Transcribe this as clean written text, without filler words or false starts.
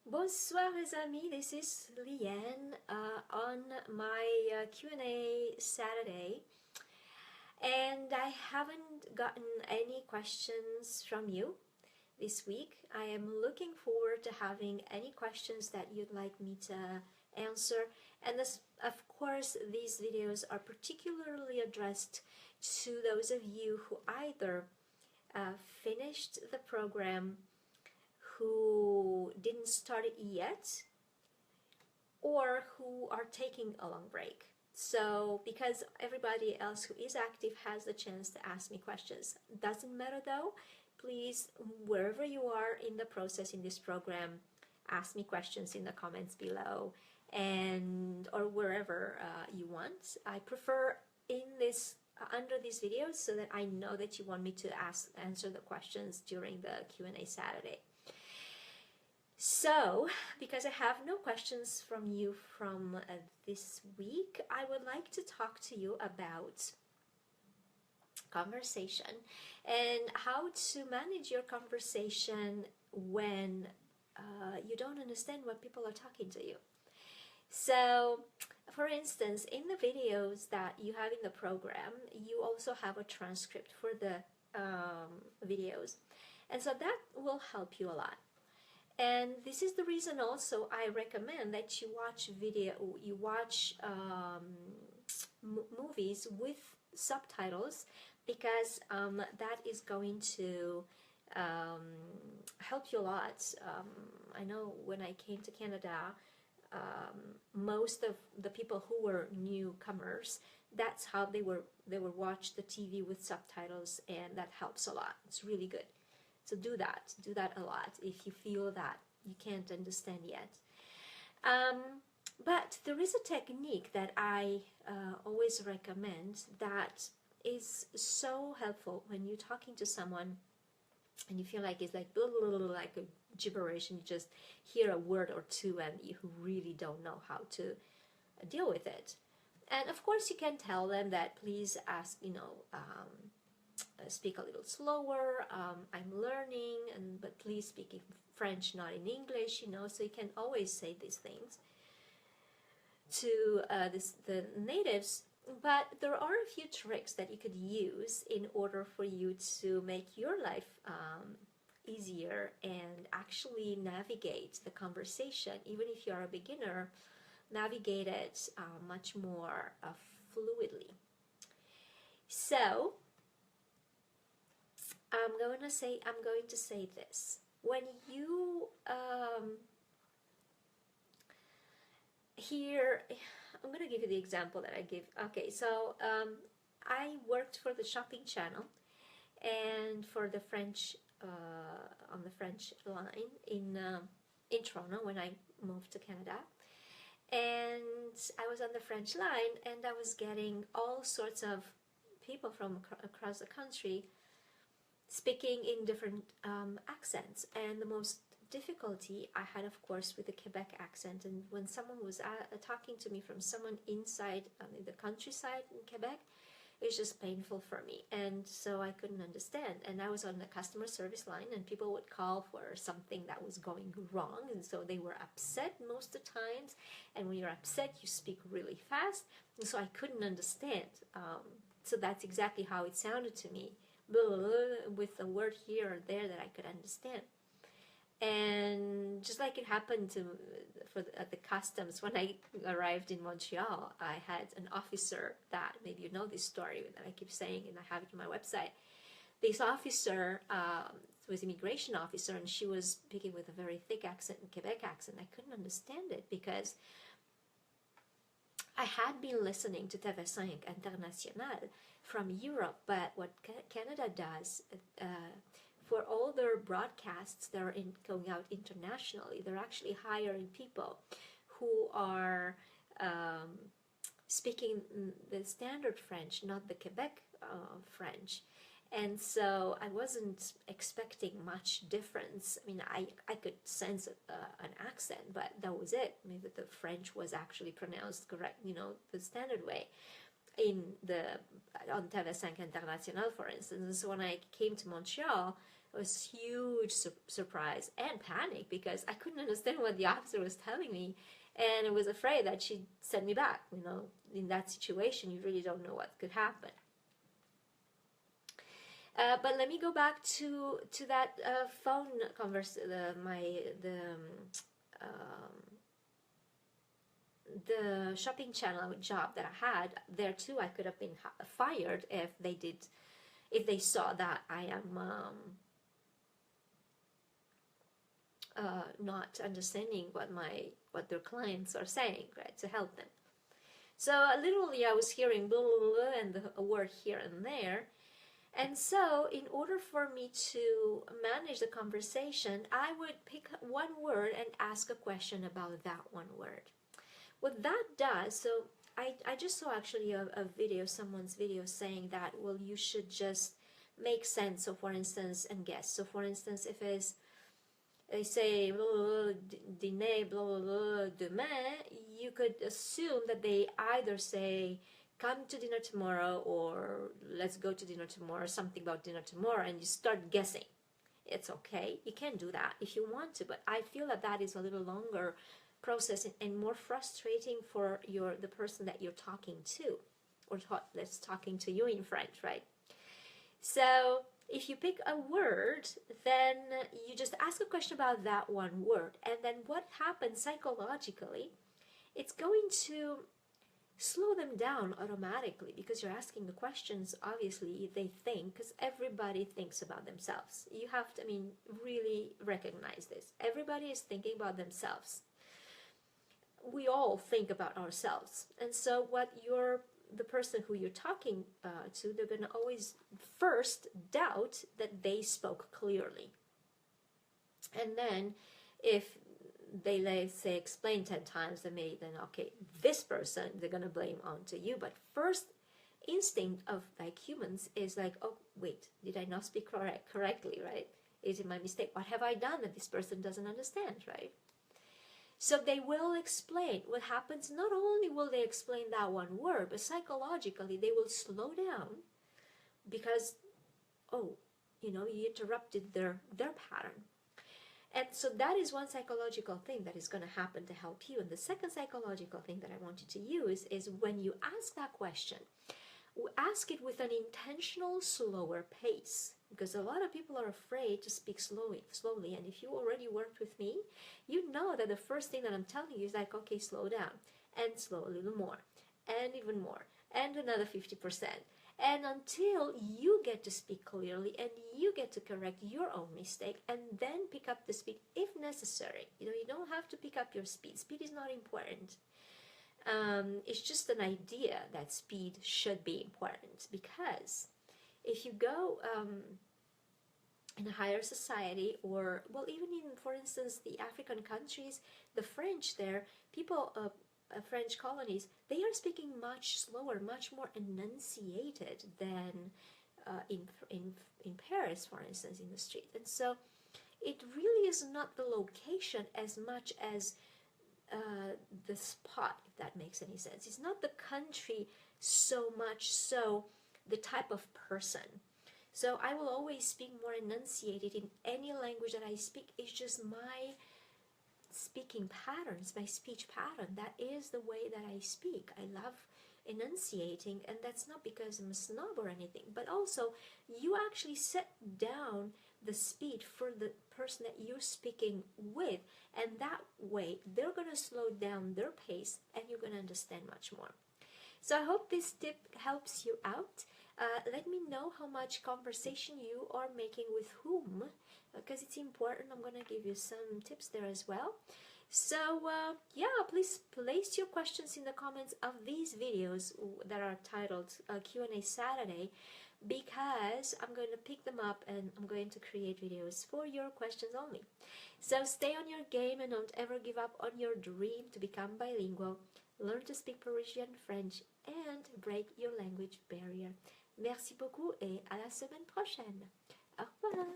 Bonsoir les amis, this is Llyane on my Q&A Saturday, and I haven't gotten any questions from you this week. I am looking forward to having any questions that you'd like me to answer, and this, of course, these videos are particularly addressed to those of you who either finished the program, who didn't start it yet, or who are taking a long break. So because everybody else who is active has the chance to ask me questions. Doesn't matter though, please, wherever you are in the process in this program, ask me questions in the comments below, and or wherever you want. I prefer in this under these videos so that I know that you want me to answer the questions during the Q&A Saturday. So, because I have no questions from you from this week, I would like to talk to you about conversation and how to manage your conversation when you don't understand what people are talking to you. So, for instance, in the videos that you have in the program, you also have a transcript for the videos, and so that will help you a lot. And this is the reason also I recommend that you watch movies with subtitles, because that is going to help you a lot. I know when I came to Canada, most of the people who were newcomers, that's how they were watch the TV with subtitles, and that helps a lot. It's really good. So do that a lot if you feel that you can't understand yet. But there is a technique that I always recommend that is so helpful when you're talking to someone and you feel like it's like a gibberish, and you just hear a word or two and you really don't know how to deal with it. And of course you can tell them that please ask, speak a little slower, I'm learning, but please speak in French, not in English, so you can always say these things to the natives. But there are a few tricks that you could use in order for you to make your life easier and actually navigate the conversation, even if you are a beginner, navigate it much more fluidly. So I'm going to say this. When you I'm going to give you the example that I give. Okay, so I worked for the shopping channel and for the French on the French line in Toronto when I moved to Canada. And I was on the French line, and I was getting all sorts of people from across the country speaking in different accents, and the most difficulty I had, of course, with the Quebec accent. And when someone was talking to me from someone inside the countryside in Quebec, it was just painful for me, and so I couldn't understand. And I was on the customer service line, and people would call for something that was going wrong, and so they were upset most of the times, and when you're upset you speak really fast, and so I couldn't understand. So that's exactly how it sounded to me, with a word here or there that I could understand. And just like it happened at the customs, when I arrived in Montreal, I had an officer that, maybe you know this story that I keep saying, and I have it on my website. This officer was an immigration officer, and she was speaking with a very thick accent, Quebec accent. I couldn't understand it because I had been listening to TV5 International from Europe, but what Canada does, for all their broadcasts that are going out internationally, they're actually hiring people who are speaking the standard French, not the Quebec French. And so I wasn't expecting much difference. I mean, I could sense an accent, but that was it. Maybe the French was actually pronounced correct, the standard way. On TV5 International, for instance. And so when I came to Montreal, It was huge surprise and panic because I couldn't understand what the officer was telling me, and I was afraid that she'd send me back. You know, in that situation, you really don't know what could happen. But let me go back to that phone conversation, the shopping channel job that I had. There too, I could have been fired if they saw that I am not understanding what their clients are saying, right, to help them. So literally I was hearing blah, blah, blah, and a word here and there. And so in order for me to manage the conversation, I would pick one word and ask a question about that one word. What that does, so I just saw actually a video, someone's video saying that, well, you should just make sense. So for instance, and guess. So for instance, if it's, they say blah, blah, blah, dîner, blah, blah, blah, demain, you could assume that they either say come to dinner tomorrow or let's go to dinner tomorrow, something about dinner tomorrow, and you start guessing. It's okay, you can do that if you want to, but I feel that that is a little longer process and more frustrating for the person that you're talking to, or that's talking to you in French, right? So if you pick a word, then you just ask a question about that one word, and then what happens psychologically, it's going to slow them down automatically because you're asking the questions. Obviously they think, because everybody thinks about themselves. You have to, I mean, really recognize this. Everybody is thinking about themselves. We all think about ourselves, and so the person who you're talking to, they're going to always first doubt that they spoke clearly, and then if they, let's say, explain 10 times, then okay, this person they're going to blame onto you. But first instinct of like humans is like, oh wait, did I not speak correctly, right? Is it my mistake? What have I done that this person doesn't understand, right? So they will explain what happens. Not only will they explain that one word, but psychologically they will slow down because, oh, you know, you interrupted their pattern. And so that is one psychological thing that is going to happen to help you. And the second psychological thing that I want you to use is when you ask that question, ask it with an intentional slower pace, because a lot of people are afraid to speak slowly. And if you already worked with me, you know that the first thing that I'm telling you is like, okay, slow down and slow a little more and even more and another 50%. And until you get to speak clearly and you get to correct your own mistake and then pick up the speed if necessary. You know, you don't have to pick up your speed. Speed is not important. It's just an idea that speed should be important, because if you go in a higher society, or, well, even in, for instance, the African countries, the French there, people French colonies, they are speaking much slower, much more enunciated than in Paris, for instance, in the street. And so it really is not the location as much as the spot, if that makes any sense. It's not the country so much, so the type of person. So I will always speak more enunciated in any language that I speak. It's just my speaking patterns, my speech pattern. That is the way that I speak. I love enunciating, and that's not because I'm a snob or anything, but also you actually set down the speed for the person that you're speaking with, and that way they're going to slow down their pace and you're going to understand much more. So I hope this tip helps you out. Let me know how much conversation you are making with whom, because it's important. I'm going to give you some tips there as well. So yeah, please place your questions in the comments of these videos that are titled Q&A Saturday, because I'm going to pick them up and I'm going to create videos for your questions only. So stay on your game and don't ever give up on your dream to become bilingual, learn to speak Parisian French, and break your language barrier. Merci beaucoup et à la semaine prochaine. Au revoir.